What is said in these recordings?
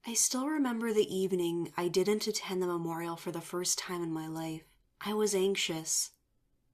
I still remember the evening I didn't attend the memorial for the first time in my life. I was anxious,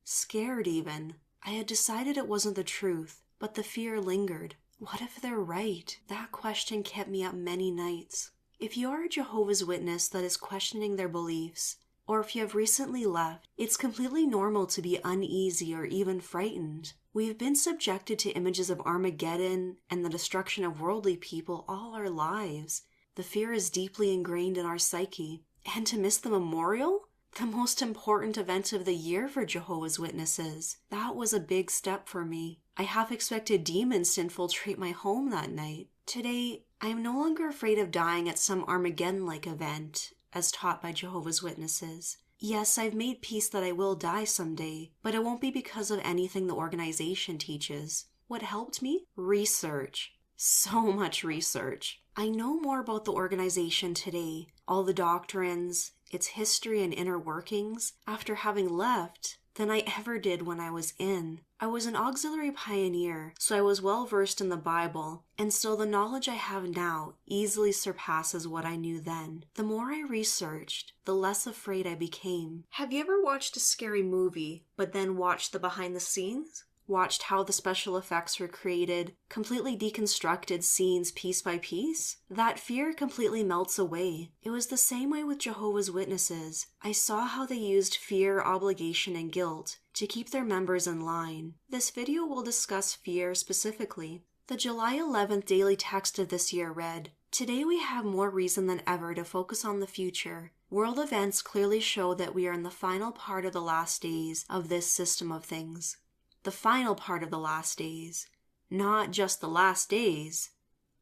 scared even. I had decided it wasn't the truth, but the fear lingered. What if they're right? That question kept me up many nights. If you are a Jehovah's Witness that is questioning their beliefs, or if you have recently left, it's completely normal to be uneasy or even frightened. We've been subjected to images of Armageddon and the destruction of worldly people all our lives. The fear is deeply ingrained in our psyche. And to miss the memorial? The most important event of the year for Jehovah's Witnesses. That was a big step for me. I half expected demons to infiltrate my home that night. Today, I am no longer afraid of dying at some Armageddon-like event, as taught by Jehovah's Witnesses. Yes, I've made peace that I will die someday, but it won't be because of anything the organization teaches. What helped me? Research. So much research. I know more about the organization today, all the doctrines, its history and inner workings, after having left, than I ever did when I was in. I was an auxiliary pioneer, so I was well versed in the Bible, and still the knowledge I have now easily surpasses what I knew then. The more I researched, the less afraid I became. Have you ever watched a scary movie, but then watched the behind the scenes? Watched how the special effects were created, completely deconstructed scenes piece by piece? That fear completely melts away. It was the same way with Jehovah's Witnesses. I saw how they used fear, obligation, and guilt to keep their members in line. This video will discuss fear specifically. The July 11th daily text of this year read, "Today we have more reason than ever to focus on the future. World events clearly show that we are in the final part of the last days of this system of things." The final part of the last days, not just the last days.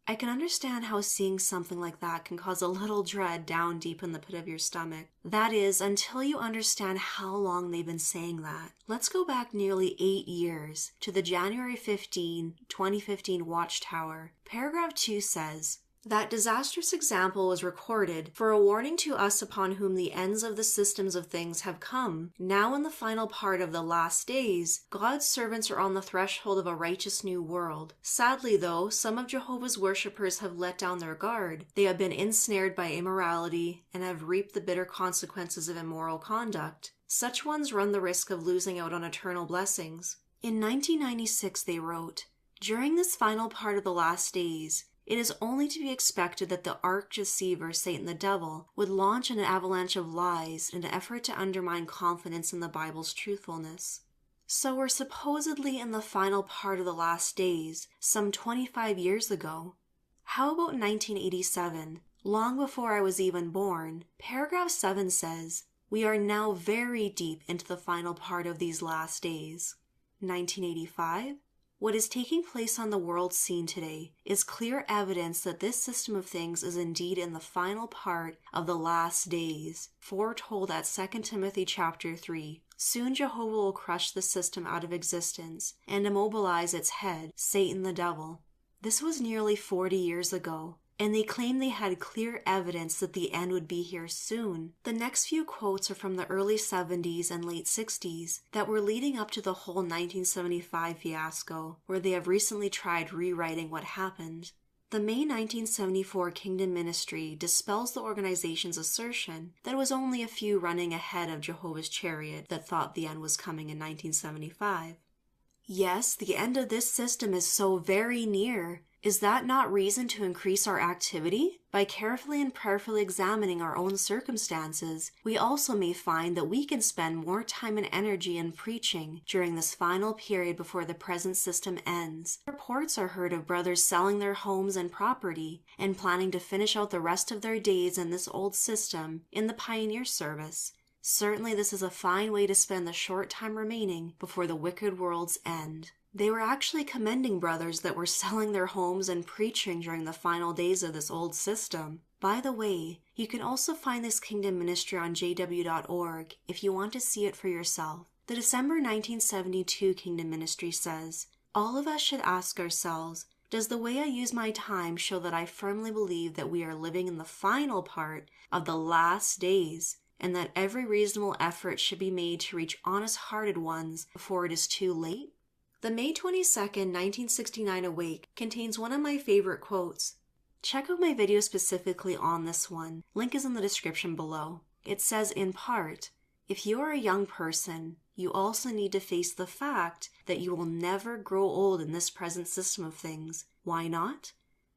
I can understand how seeing something like that can cause a little dread down deep in the pit of your stomach. That is, until you understand how long they've been saying that. Let's go back nearly 8 years to the January 15, 2015 Watchtower. Paragraph 2 says, "That disastrous example was recorded for a warning to us upon whom the ends of the systems of things have come. Now in the final part of the last days, God's servants are on the threshold of a righteous new world. Sadly, though, some of Jehovah's worshippers have let down their guard. They have been ensnared by immorality and have reaped the bitter consequences of immoral conduct. Such ones run the risk of losing out on eternal blessings." In 1996, they wrote, "During this final part of the last days, it is only to be expected that the arch-deceiver, Satan the devil, would launch an avalanche of lies in an effort to undermine confidence in the Bible's truthfulness." So we're supposedly in the final part of the last days, some 25 years ago. How about 1987, long before I was even born? Paragraph 7 says, "We are now very deep into the final part of these last days." 1985? What is taking place on the world scene today is clear evidence that this system of things is indeed in the final part of the last days, foretold at 2 Timothy chapter 3. Soon Jehovah will crush the system out of existence and immobilize its head, Satan the devil. This was nearly 40 years ago, and they claimed they had clear evidence that the end would be here soon. The next few quotes are from the early 70s and late 60s that were leading up to the whole 1975 fiasco, where they have recently tried rewriting what happened. The May 1974 Kingdom Ministry dispels the organization's assertion that it was only a few running ahead of Jehovah's chariot that thought the end was coming in 1975. Yes, the end of this system is so very near. Is that not reason to increase our activity? By carefully and prayerfully examining our own circumstances, we also may find that we can spend more time and energy in preaching during this final period before the present system ends. Reports are heard of brothers selling their homes and property and planning to finish out the rest of their days in this old system in the pioneer service. Certainly this is a fine way to spend the short time remaining before the wicked world's end. They were actually commending brothers that were selling their homes and preaching during the final days of this old system. By the way, you can also find this Kingdom Ministry on jw.org if you want to see it for yourself. The December 1972 Kingdom Ministry says, "All of us should ask ourselves, does the way I use my time show that I firmly believe that we are living in the final part of the last days, and that every reasonable effort should be made to reach honest-hearted ones before it is too late?" The May 22, 1969 Awake contains one of my favorite quotes. Check out my video specifically on this one. Link is in the description below. It says in part, if you are a young person, you also need to face the fact that you will never grow old in this present system of things. Why not?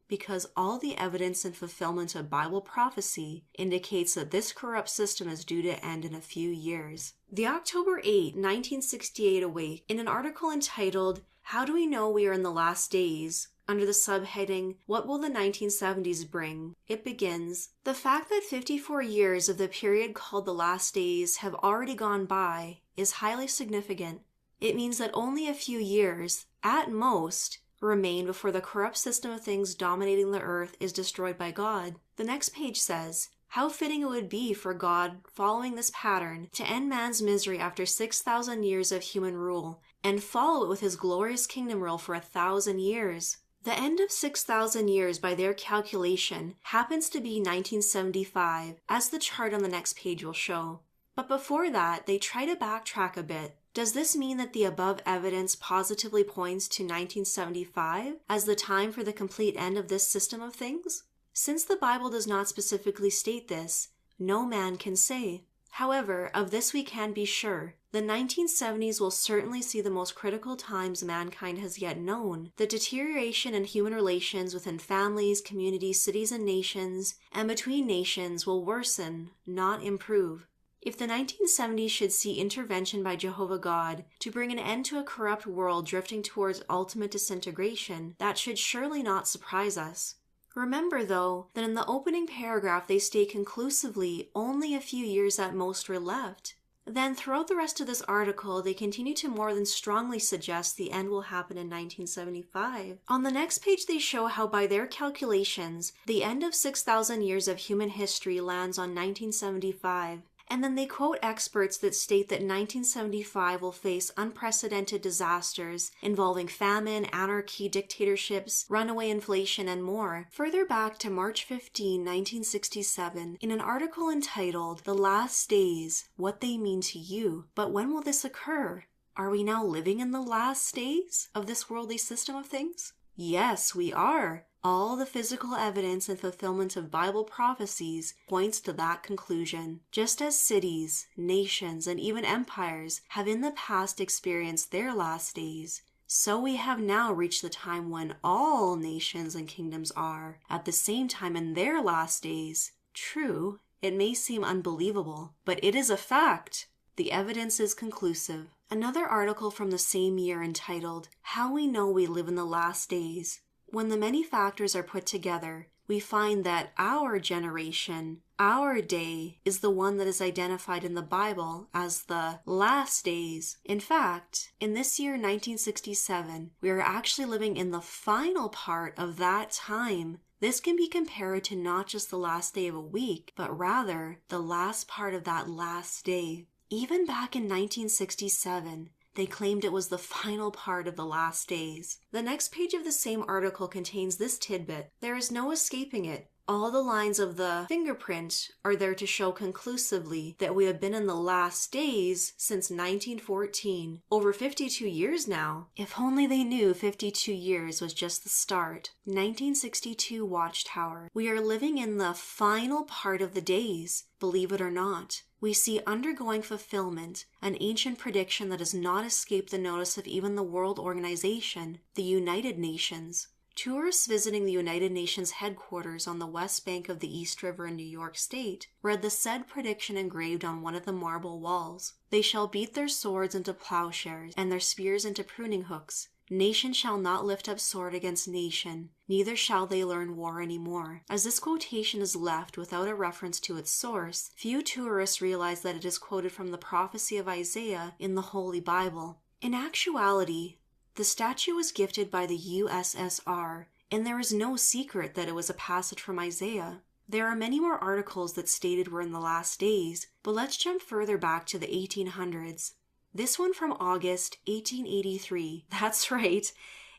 Because all the evidence and fulfillment of Bible prophecy indicates that this corrupt system is due to end in a few years. The October 8, 1968 Awake, in an article entitled, How Do We Know We Are in the Last Days?, under the subheading, What Will the 1970s Bring?, it begins, the fact that 54 years of the period called the last days have already gone by is highly significant. It means that only a few years, at most, remain before the corrupt system of things dominating the earth is destroyed by God. The next page says, how fitting it would be for God, following this pattern, to end man's misery after 6,000 years of human rule, and follow it with his glorious kingdom rule for 1,000 years. The end of 6,000 years by their calculation happens to be 1975, as the chart on the next page will show. But before that, they try to backtrack a bit. Does this mean that the above evidence positively points to 1975 as the time for the complete end of this system of things? Since the Bible does not specifically state this, no man can say. However, of this we can be sure. The 1970s will certainly see the most critical times mankind has yet known. The deterioration in human relations within families, communities, cities, and nations, and between nations will worsen, not improve. If the 1970s should see intervention by Jehovah God to bring an end to a corrupt world drifting towards ultimate disintegration, that should surely not surprise us. Remember, though, that in the opening paragraph they state conclusively only a few years at most were left. Then, throughout the rest of this article, they continue to more than strongly suggest the end will happen in 1975. On the next page, they show how, by their calculations, the end of 6,000 years of human history lands on 1975. And then they quote experts that state that 1975 will face unprecedented disasters involving famine, anarchy, dictatorships, runaway inflation, and more. Further back to March 15, 1967, in an article entitled, The Last Days, What They Mean to You. But when will this occur? Are we now living in the last days of this worldly system of things? Yes, we are. All the physical evidence and fulfillment of Bible prophecies points to that conclusion. Just as cities, nations, and even empires have in the past experienced their last days, so we have now reached the time when all nations and kingdoms are, at the same time, in their last days. True, it may seem unbelievable, but it is a fact. The evidence is conclusive. Another article from the same year entitled, How We Know We Live in the Last Days. When the many factors are put together, we find that our generation, our day, is the one that is identified in the Bible as the last days. In fact, in this year 1967, we are actually living in the final part of that time. This can be compared to not just the last day of a week, but rather the last part of that last day. Even back in 1967, they claimed it was the final part of the last days. The next page of the same article contains this tidbit. There is no escaping it. All the lines of the fingerprint are there to show conclusively that we have been in the last days since 1914. Over 52 years now. If only they knew 52 years was just the start. 1962 Watchtower. We are living in the final part of the days, believe it or not. We see undergoing fulfillment, an ancient prediction that has not escaped the notice of even the World Organization, the United Nations. Tourists visiting the United Nations headquarters on the west bank of the East River in New York State read the said prediction engraved on one of the marble walls. They shall beat their swords into plowshares, and their spears into pruning hooks. Nation shall not lift up sword against nation, neither shall they learn war any more. As this quotation is left without a reference to its source, few tourists realize that it is quoted from the prophecy of Isaiah in the Holy Bible. In actuality, the statue was gifted by the USSR, and there is no secret that it was a passage from Isaiah. There are many more articles that stated we're in the last days, but let's jump further back to the 1800s. This one from August 1883. That's right,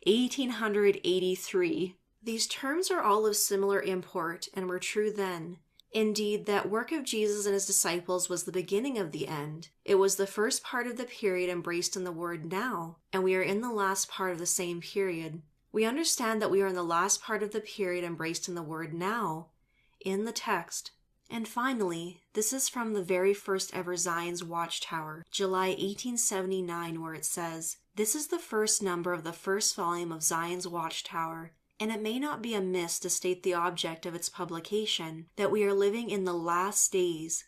1883. These terms are all of similar import and were true then. Indeed, that work of Jesus and his disciples was the beginning of the end. It was the first part of the period embraced in the word now, and we are in the last part of the same period. We understand that we are in the last part of the period embraced in the word now, in the text. And finally, this is from the very first ever Zion's Watchtower, July 1879, where it says, "This is the first number of the first volume of Zion's Watchtower, and it may not be amiss to state the object of its publication, that we are living in the last days,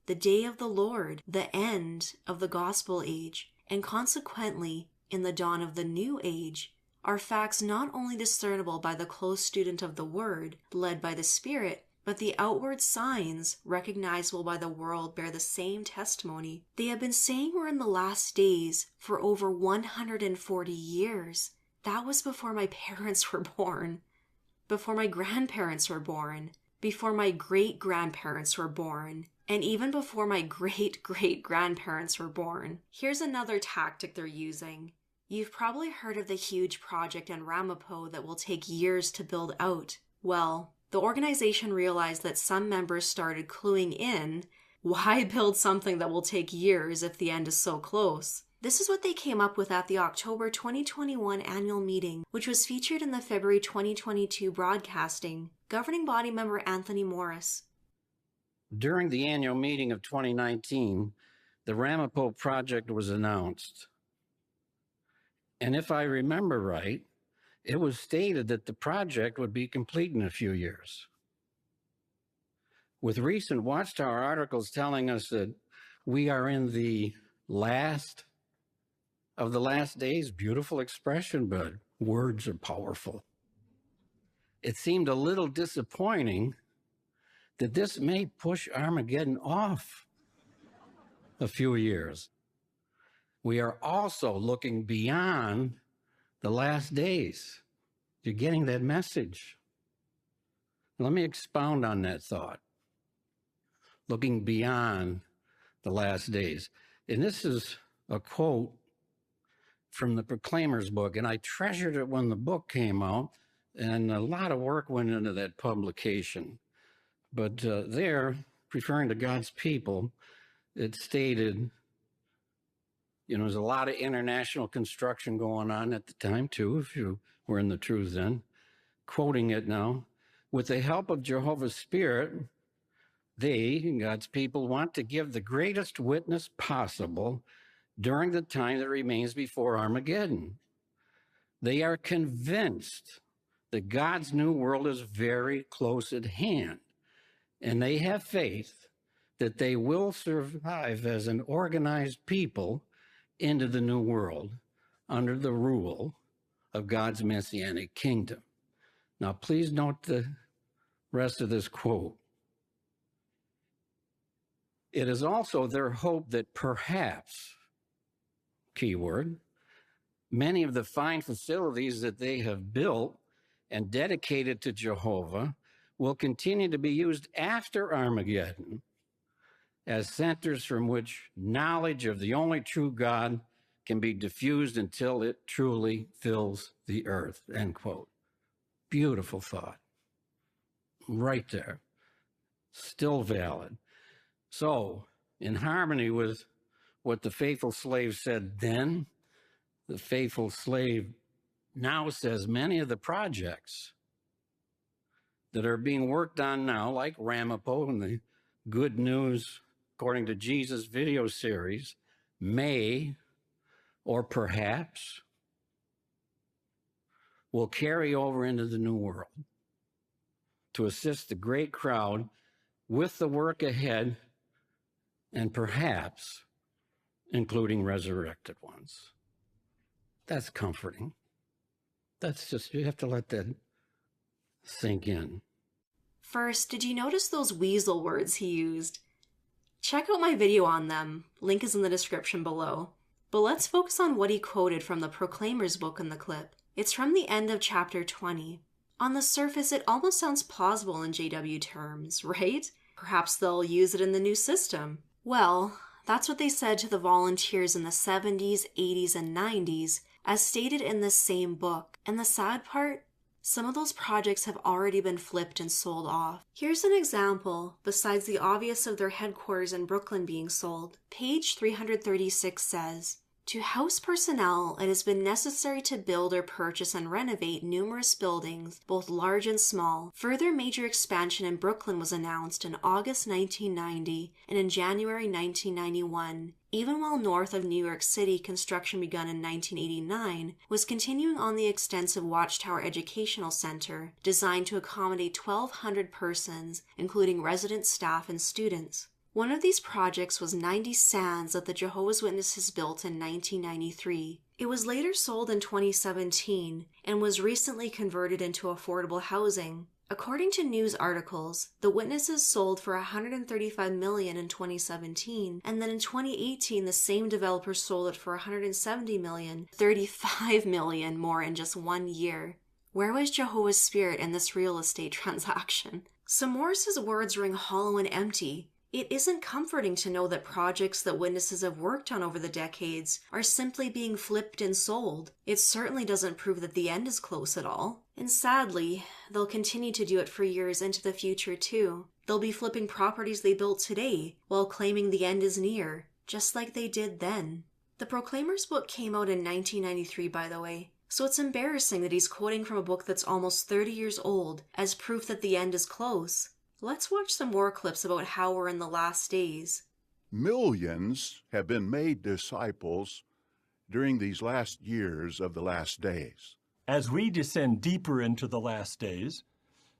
the day of the Lord, the end of the gospel age, and consequently in the dawn of the new age, are facts not only discernible by the close student of the word, led by the Spirit, but the outward signs, recognizable by the world, bear the same testimony. They have been saying we're in the last days for over 140 years. That was before my parents were born, before my grandparents were born, before my great-grandparents were born, and even before my great-great-grandparents were born." Here's another tactic they're using. You've probably heard of the huge project in Ramapo that will take years to build out. Well, the organization realized that some members started cluing in, why build something that will take years if the end is so close? This is what they came up with at the October 2021 annual meeting, which was featured in the February 2022 broadcasting. Governing body member Anthony Morris. During the annual meeting of 2019, the Ramapo project was announced. And if I remember right, it was stated that the project would be complete in a few years. With recent Watchtower articles telling us that we are in the last of the last days, beautiful expression, but words are powerful. It seemed a little disappointing that this may push Armageddon off a few years. We are also looking beyond the last days. You're getting that message. Let me expound on that thought. Looking beyond the last days. And this is a quote from the Proclaimer's book, and I treasured it when the book came out, and a lot of work went into that publication. But there, referring to God's people, it stated, there's a lot of international construction going on at the time, too, if you were in the truth then. Quoting it now, "With the help of Jehovah's Spirit, they, God's people, want to give the greatest witness possible during the time that remains before Armageddon. They are convinced that God's new world is very close at hand, and they have faith that they will survive as an organized people into the new world under the rule of God's messianic kingdom." Now, please note the rest of this quote. "It is also their hope that perhaps, keyword, many of the fine facilities that they have built and dedicated to Jehovah will continue to be used after Armageddon as centers from which knowledge of the only true God can be diffused until it truly fills the earth," end quote. Beautiful thought. Right there. Still valid. So, in harmony with what the faithful slave said then, the faithful slave now says many of the projects that are being worked on now, like Ramapo and the Good News According to Jesus video series, may, or perhaps, will carry over into the new world to assist the great crowd with the work ahead, and perhaps including resurrected ones. That's comforting. That's just, you have to let that sink in. First, did you notice those weasel words he used? Check out my video on them. Link is in the description below. But let's focus on what he quoted from the Proclaimer's book in the clip. It's from the end of chapter 20. On the surface, it almost sounds plausible in JW terms, right? Perhaps they'll use it in the new system. Well, that's what they said to the volunteers in the 70s, 80s, and 90s, as stated in this same book. And the sad part? Some of those projects have already been flipped and sold off. Here's an example, besides the obvious of their headquarters in Brooklyn being sold. Page 336 says, To house personnel, it has been necessary to build or purchase and renovate numerous buildings, both large and small. Further major expansion in Brooklyn was announced in August 1990 and in January 1991. Even while north of New York City, construction begun in 1989 was continuing on the extensive Watchtower Educational Center, designed to accommodate 1,200 persons, including residents, staff, and students. One of these projects was 90 Sands that the Jehovah's Witnesses built in 1993. It was later sold in 2017 and was recently converted into affordable housing. According to news articles, the Witnesses sold for $135 million in 2017, and then in 2018 the same developer sold it for $170 million, $35 million more in just 1 year. Where was Jehovah's Spirit in this real estate transaction? So Morris's words ring hollow and empty. It isn't comforting to know that projects that witnesses have worked on over the decades are simply being flipped and sold. It certainly doesn't prove that the end is close at all. And sadly, they'll continue to do it for years into the future too. They'll be flipping properties they built today while claiming the end is near, just like they did then. The Proclaimer's book came out in 1993, by the way, so it's embarrassing that he's quoting from a book that's almost 30 years old as proof that the end is close. Let's watch some more clips about how we're in the last days. Millions have been made disciples during these last years of the last days. As we descend deeper into the last days,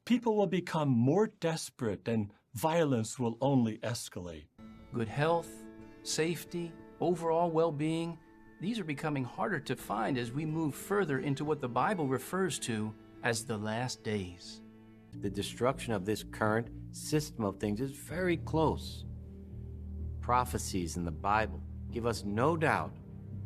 people will become more desperate and violence will only escalate. Good health, safety, overall well-being, these are becoming harder to find as we move further into what the Bible refers to as the last days. The destruction of this current system of things is very close. Prophecies in the Bible give us no doubt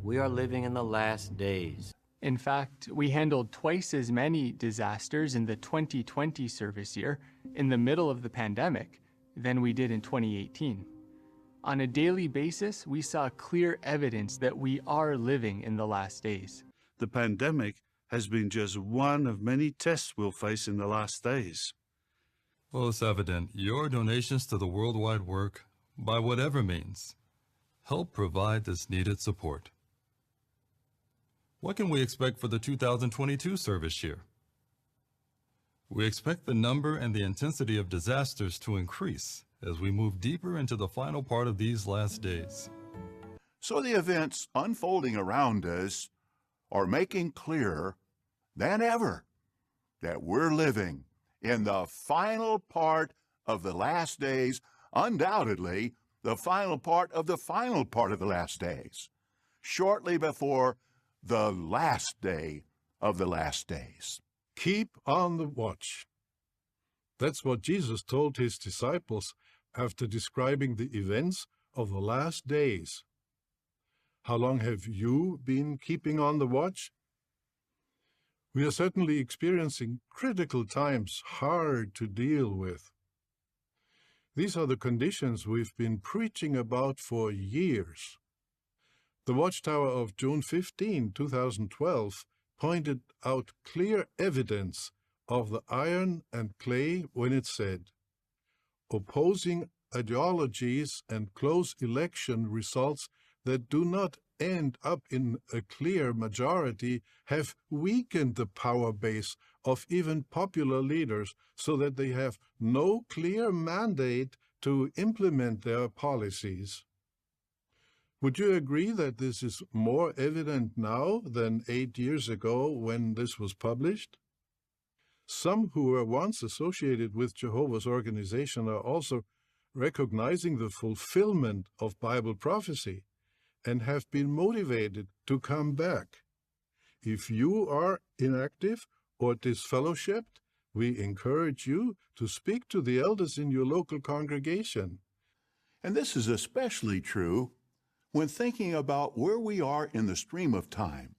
we are living in the last days. In fact, we handled twice as many disasters in the 2020 service year, in the middle of the pandemic, than we did in 2018. On a daily basis, we saw clear evidence that we are living in the last days. The pandemic has been just one of many tests we'll face in the last days. Well, it's evident your donations to the worldwide work, by whatever means, help provide this needed support. What can we expect for the 2022 service year? We expect the number and the intensity of disasters to increase as we move deeper into the final part of these last days. So the events unfolding around us are making clearer than ever that we're living in the final part of the last days, undoubtedly the final part of the final part of the last days, shortly before the last day of the last days. Keep on the watch. That's what Jesus told his disciples after describing the events of the last days. How long have you been keeping on the watch? We are certainly experiencing critical times hard to deal with. These are the conditions we've been preaching about for years. The Watchtower of June 15, 2012, pointed out clear evidence of the iron and clay when it said, opposing ideologies and close election results that do not end up in a clear majority have weakened the power base of even popular leaders so that they have no clear mandate to implement their policies. Would you agree that this is more evident now than 8 years ago when this was published? Some who were once associated with Jehovah's organization are also recognizing the fulfillment of Bible prophecy and have been motivated to come back. If you are inactive or disfellowshipped, we encourage you to speak to the elders in your local congregation. And this is especially true when thinking about where we are in the stream of time,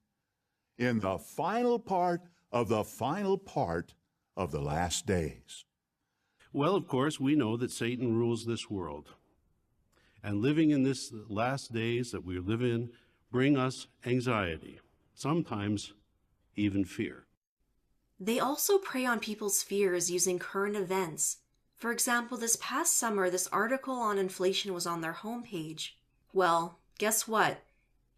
in the final part of the final part of the last days. Well, of course, we know that Satan rules this world. And living in this last days that we live in bring us anxiety, sometimes even fear. They also prey on people's fears using current events. For example, this past summer, this article on inflation was on their homepage. Well, guess what?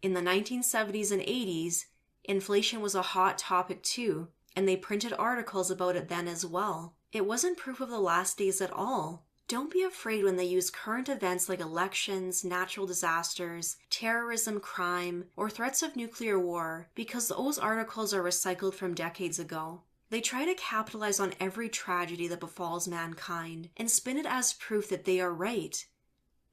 In the 1970s and 80s, inflation was a hot topic too, and they printed articles about it then as well. It wasn't proof of the last days at all. Don't be afraid when they use current events like elections, natural disasters, terrorism, crime, or threats of nuclear war, because those articles are recycled from decades ago. They try to capitalize on every tragedy that befalls mankind and spin it as proof that they are right.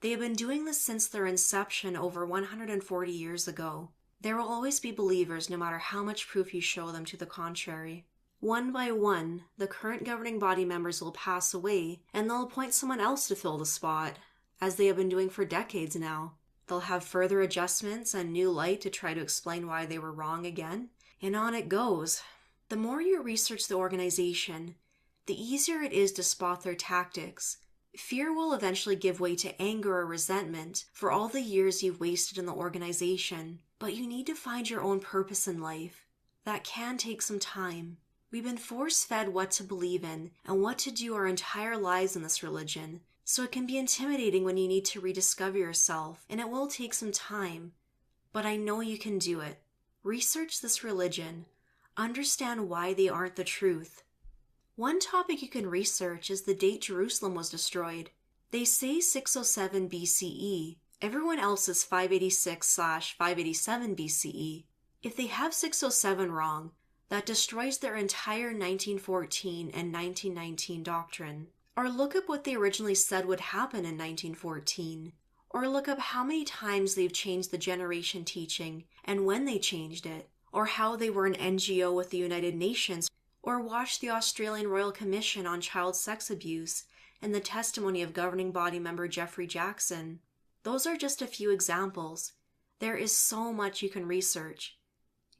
They have been doing this since their inception over 140 years ago. There will always be believers no matter how much proof you show them to the contrary. One by one, the current governing body members will pass away, and they'll appoint someone else to fill the spot, as they have been doing for decades now. They'll have further adjustments and new light to try to explain why they were wrong again, and on it goes. The more you research the organization, the easier it is to spot their tactics. Fear will eventually give way to anger or resentment for all the years you've wasted in the organization, but you need to find your own purpose in life. That can take some time. We've been force-fed what to believe in and what to do our entire lives in this religion, so it can be intimidating when you need to rediscover yourself, and it will take some time. But I know you can do it. Research this religion. Understand why they aren't the truth. One topic you can research is the date Jerusalem was destroyed. They say 607 BCE. Everyone else is 586/587 BCE. If they have 607 wrong, that destroys their entire 1914 and 1919 doctrine. Or look up what they originally said would happen in 1914. Or look up how many times they've changed the generation teaching and when they changed it. Or how they were an NGO with the United Nations. Or watch the Australian Royal Commission on Child Sex Abuse and the testimony of governing body member Jeffrey Jackson. Those are just a few examples. There is so much you can research.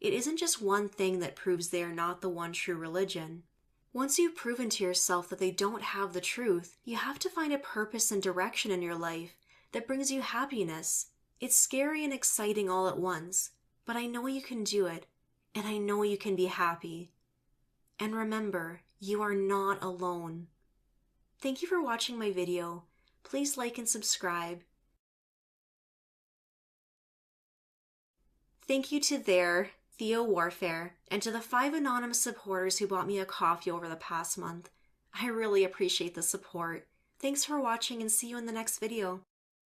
It isn't just one thing that proves they are not the one true religion. Once you've proven to yourself that they don't have the truth, you have to find a purpose and direction in your life that brings you happiness. It's scary and exciting all at once, but I know you can do it, and I know you can be happy. And remember, you are not alone. Thank you for watching my video. Please like and subscribe. Thank you to Theo Warfare, and to the 5 anonymous supporters who bought me a coffee over the past month. I really appreciate the support. Thanks for watching and see you in the next video.